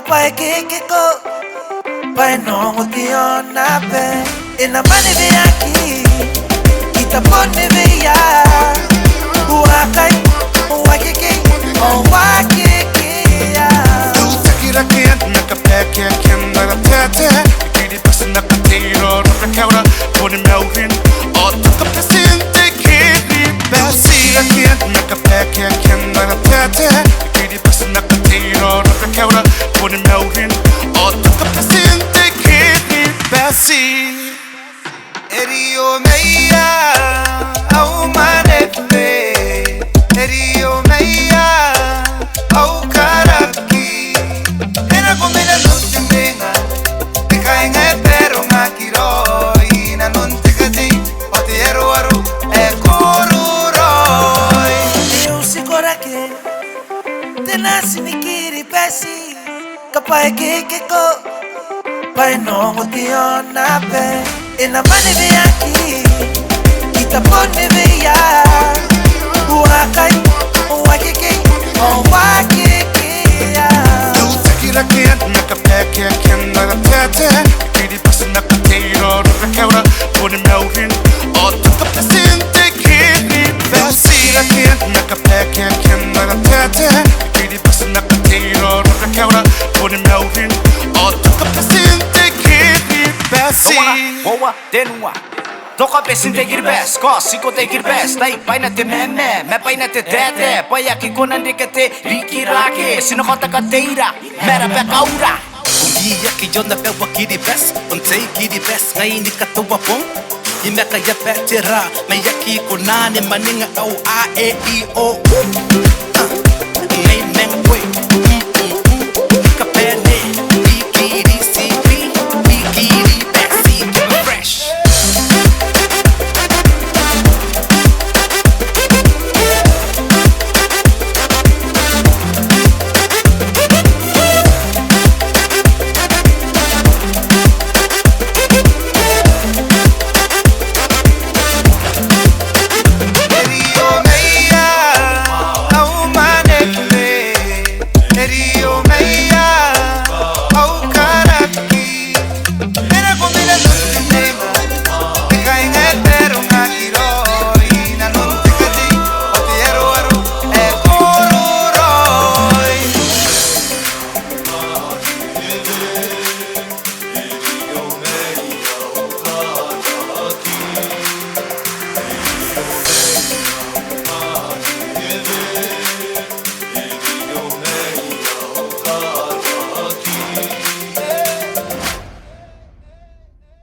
Kapai kiko Pai nongo Tione pe Ina mani viaki Kita pone via Uakai Uakiki Uakiki Utakira kian Nakapeke Kian Naratete Kiri pasa nakatiro Rakaura Pone maurin Otaka presente Kiri Basi Kian Nakapeke Kian Naratete Kiri pasa nakatiro Rakaura Pone maurin Otaka presente Kiri Basi Erio meia Au manefe Erio meia Au karaki Era comida non ti menga Te caenga pero ngakiro Ina non te kazi O te aru e kururoi Io sikorake Tenasi ni Kiribati Kapai kiko Pai nongo Tione pe Ina mani viaki Kita pone via Uakai Uakiki Uakiki Utakira kian Nakapeke Kian Naratete Kiri pasa nakatiro Rakaura Pone maurin Otaka presente Kiri Basi Kian Nakapeke Kian Naratete Kiri pasa nakatiro Rakaura Pone maurin Otaka presente Kiri Basi Boa denua Toka pesin te Kiribati Kosiko te Kiribati Tai paina te meme Me paina te tete Paya ki kona ndikate Rikirake Sinokota ka teira Mera pe kaura Ia ki yona pewa Kiribati Ontei Kiribati Ngai ni katoa pong I meka ya pe tera Me yaki konane maninga au A E I O